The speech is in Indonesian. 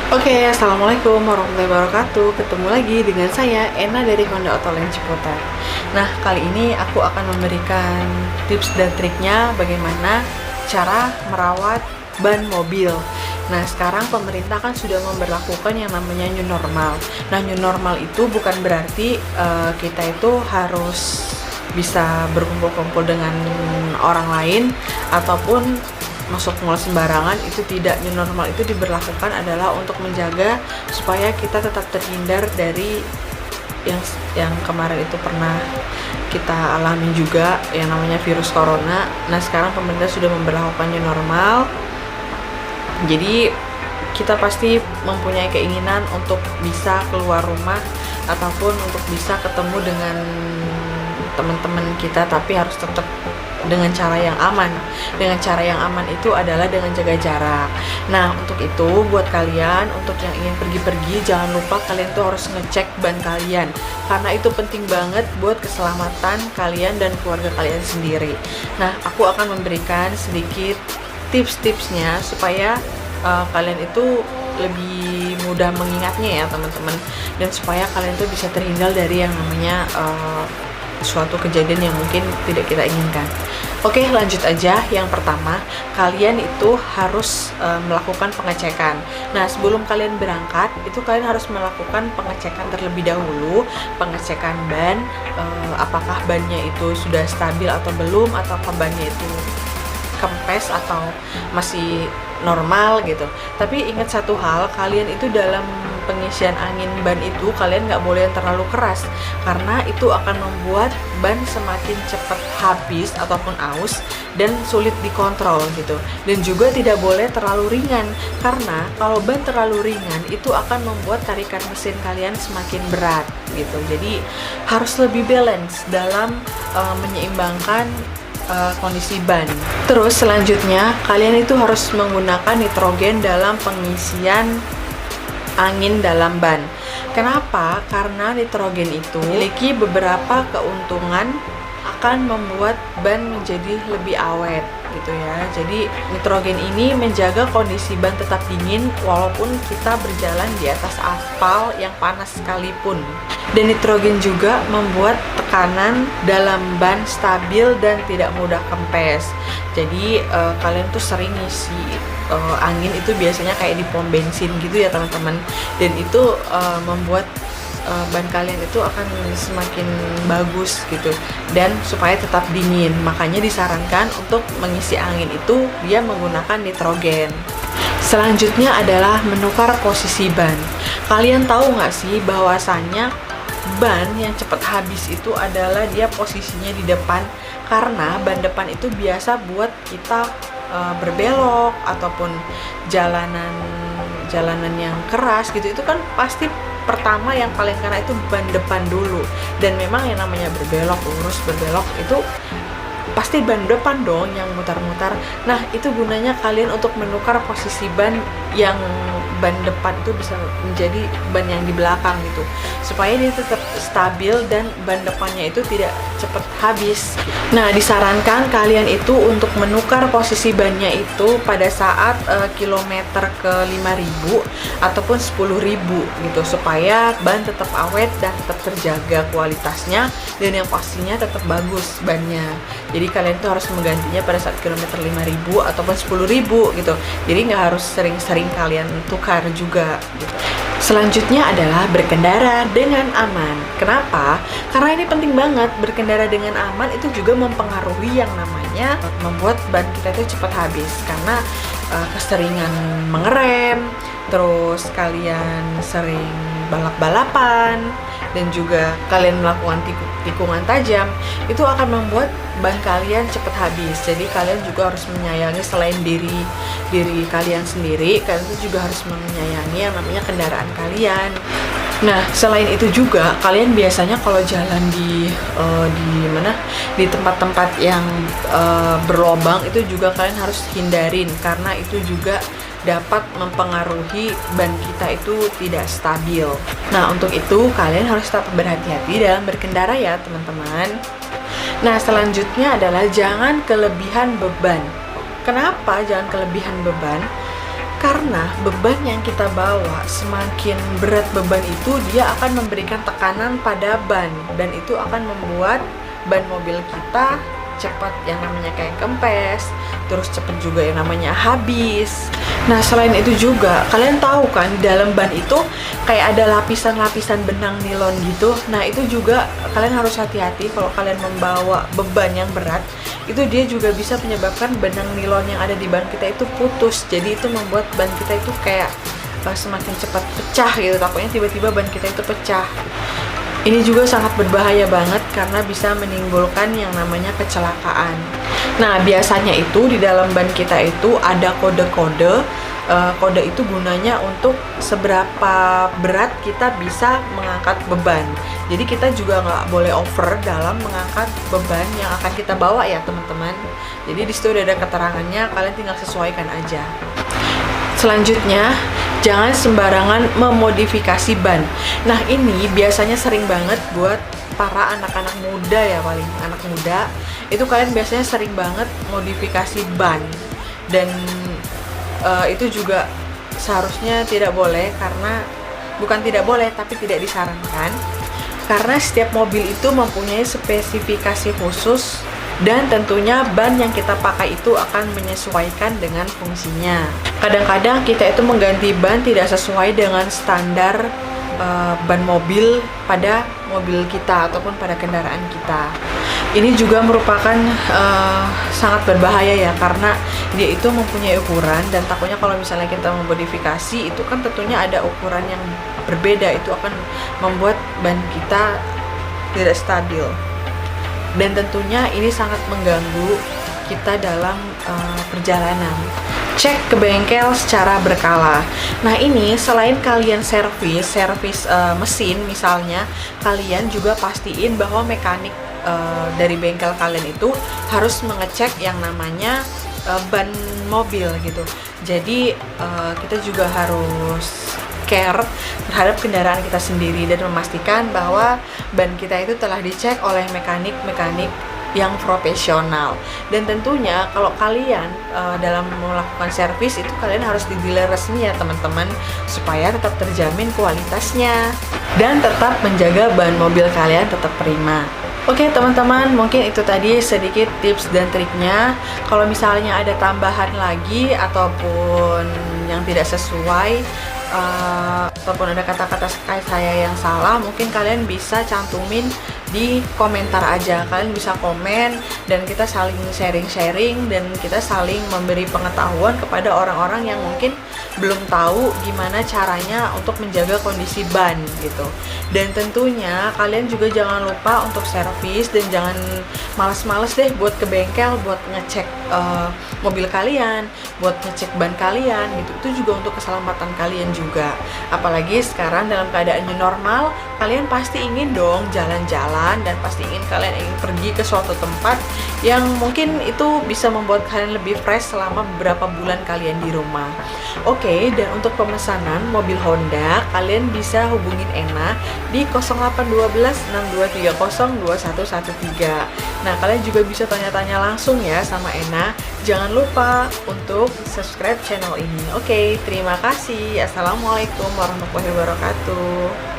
Oke, assalamualaikum warahmatullahi wabarakatuh. Ketemu lagi dengan saya Ena dari Honda Autoland Ciputat. Nah, kali ini aku akan memberikan tips dan triknya bagaimana cara merawat ban mobil. Nah, sekarang pemerintah kan sudah memberlakukan yang namanya new normal. Nah, new normal itu bukan berarti kita itu harus bisa berkumpul-kumpul dengan orang lain ataupun masuk mall sembarangan. Itu tidak. New normal itu diberlakukan adalah untuk menjaga supaya kita tetap terhindar dari yang kemarin itu pernah kita alami juga, yang namanya virus corona. Nah, sekarang pemerintah sudah memberlakukan new normal, jadi kita pasti mempunyai keinginan untuk bisa keluar rumah ataupun untuk bisa ketemu dengan teman-teman kita, tapi harus tetap dengan cara yang aman. Dengan cara yang aman itu adalah dengan jaga jarak. Nah, untuk itu buat kalian untuk yang ingin pergi-pergi, jangan lupa kalian tuh harus ngecek ban kalian, karena itu penting banget buat keselamatan kalian dan keluarga kalian sendiri. Nah, aku akan memberikan sedikit tips-tipsnya supaya kalian itu lebih mudah mengingatnya ya teman-teman, dan supaya kalian tuh bisa terhindar dari yang namanya suatu kejadian yang mungkin tidak kita inginkan. Oke, lanjut aja. Yang pertama, kalian itu harus melakukan pengecekan. Nah, sebelum kalian berangkat, itu kalian harus melakukan pengecekan terlebih dahulu. Pengecekan ban, apakah bannya itu sudah stabil atau belum, atau bannya itu kempes atau masih normal gitu. Tapi ingat satu hal, kalian itu dalam pengisian angin ban itu kalian nggak boleh yang terlalu keras, karena itu akan membuat ban semakin cepat habis ataupun aus dan sulit dikontrol gitu. Dan juga tidak boleh terlalu ringan, karena kalau ban terlalu ringan itu akan membuat tarikan mesin kalian semakin berat gitu. Jadi harus lebih balance dalam menyeimbangkan kondisi ban. Terus selanjutnya kalian itu harus menggunakan nitrogen dalam pengisian angin dalam ban. Kenapa? Karena nitrogen itu memiliki beberapa keuntungan, akan membuat ban menjadi lebih awet gitu ya. Jadi nitrogen ini menjaga kondisi ban tetap dingin walaupun kita berjalan di atas aspal yang panas sekalipun. Dan nitrogen juga membuat tekanan dalam ban stabil dan tidak mudah kempes. Jadi kalian tuh sering ngisi angin itu biasanya kayak di pom bensin gitu ya teman-teman. Dan itu membuat ban kalian itu akan semakin bagus gitu, dan supaya tetap dingin. Makanya disarankan untuk mengisi angin itu dia menggunakan nitrogen. Selanjutnya adalah menukar posisi ban. Kalian tahu nggak sih bahwasannya ban yang cepat habis itu adalah dia posisinya di depan, karena ban depan itu biasa buat kita berbelok ataupun jalanan yang keras gitu. Itu kan pasti pertama yang paling kena itu ban depan dulu, dan memang yang namanya berbelok, lurus berbelok itu pasti ban depan dong yang mutar-mutar. Nah, itu gunanya kalian untuk menukar posisi ban, yang ban depan itu bisa menjadi ban yang di belakang gitu, supaya dia tetap stabil dan ban depannya itu tidak cepat habis. Nah, disarankan kalian itu untuk menukar posisi bannya itu pada saat kilometer ke 5.000 ataupun 10.000 gitu, supaya ban tetap awet dan tetap terjaga kualitasnya, dan yang pastinya tetap bagus bannya. Jadi kalian tuh harus menggantinya pada saat kilometer 5.000 ataupun 10.000 gitu. Jadi nggak harus sering-sering kalian tukar juga gitu. Selanjutnya adalah berkendara dengan aman. Kenapa? Karena ini penting banget. Berkendara dengan aman itu juga mempengaruhi yang namanya membuat ban kita itu cepat habis, karena keseringan mengerem, terus kalian sering balap-balapan, dan juga kalian melakukan tikungan tajam, itu akan membuat ban kalian cepat habis. Jadi kalian juga harus menyayangi, selain diri kalian sendiri, kalian itu juga harus menyayangi yang namanya kendaraan kalian. Nah, selain itu juga kalian biasanya kalau jalan di tempat-tempat yang berlobang itu juga kalian harus hindarin, karena itu juga dapat mempengaruhi ban kita itu tidak stabil. Nah, untuk itu kalian harus tetap berhati-hati dalam berkendara ya teman-teman. Nah, selanjutnya adalah jangan kelebihan beban. Kenapa jangan kelebihan beban? Karena beban yang kita bawa, semakin berat beban itu, dia akan memberikan tekanan pada ban, dan itu akan membuat ban mobil kita cepat yang namanya kayak kempes, terus cepet juga yang namanya habis. Nah, selain itu juga kalian tahu kan di dalam ban itu kayak ada lapisan-lapisan benang nilon gitu. Nah, itu juga kalian harus hati-hati kalau kalian membawa beban yang berat. Itu dia juga bisa menyebabkan benang nilon yang ada di ban kita itu putus. Jadi itu membuat ban kita itu kayak semakin cepat pecah gitu. Takutnya tiba-tiba ban kita itu pecah. Ini juga sangat berbahaya banget karena bisa menimbulkan yang namanya kecelakaan. Nah, biasanya itu di dalam ban kita itu ada kode-kode. Kode itu gunanya untuk seberapa berat kita bisa mengangkat beban. Jadi kita juga nggak boleh over dalam mengangkat beban yang akan kita bawa ya teman-teman. Jadi di situ udah ada keterangannya, kalian tinggal sesuaikan aja. Selanjutnya, jangan sembarangan memodifikasi ban. Nah, ini biasanya sering banget buat para anak-anak muda ya, paling anak muda. Itu kalian biasanya sering banget modifikasi ban. Dan itu juga seharusnya tidak boleh, karena bukan tidak boleh, tapi tidak disarankan. Karena setiap mobil itu mempunyai spesifikasi khusus, dan tentunya ban yang kita pakai itu akan menyesuaikan dengan fungsinya. Kadang-kadang kita itu mengganti ban tidak sesuai dengan standar ban mobil pada mobil kita ataupun pada kendaraan kita. Ini juga merupakan sangat berbahaya ya, karena dia itu mempunyai ukuran, dan takutnya kalau misalnya kita memodifikasi itu kan tentunya ada ukuran yang berbeda, itu akan membuat ban kita tidak stabil. Dan tentunya ini sangat mengganggu kita dalam perjalanan. Cek ke bengkel secara berkala. Nah, ini selain kalian servis mesin misalnya, kalian juga pastiin bahwa mekanik dari bengkel kalian itu harus mengecek yang namanya ban mobil gitu. Jadi kita juga harus care terhadap kendaraan kita sendiri dan memastikan bahwa ban kita itu telah dicek oleh mekanik yang profesional. Dan tentunya kalau kalian dalam melakukan servis itu kalian harus di dealer resmi ya teman-teman, supaya tetap terjamin kualitasnya dan tetap menjaga ban mobil kalian tetap prima. Oke teman-teman, mungkin itu tadi sedikit tips dan triknya. Kalau misalnya ada tambahan lagi ataupun yang tidak sesuai, ataupun ada kata-kata saya yang salah, mungkin kalian bisa cantumin di komentar aja. Kalian bisa komen dan kita saling sharing-sharing, dan kita saling memberi pengetahuan kepada orang-orang yang mungkin belum tahu gimana caranya untuk menjaga kondisi ban gitu. Dan tentunya kalian juga jangan lupa untuk servis, dan jangan malas-males deh buat ke bengkel buat ngecek mobil kalian, buat ngecek ban kalian gitu. Itu juga untuk keselamatan kalian juga. Apalagi sekarang dalam keadaan new normal, kalian pasti ingin dong jalan-jalan, dan pasti kalian ingin pergi ke suatu tempat yang mungkin itu bisa membuat kalian lebih fresh selama beberapa bulan kalian di rumah. Oke, dan untuk pemesanan mobil Honda, kalian bisa hubungin Ena di 0812 6230 2113. Nah, kalian juga bisa tanya-tanya langsung ya sama Ena. Jangan lupa untuk subscribe channel ini. Oke, terima kasih. Assalamualaikum warahmatullahi wabarakatuh.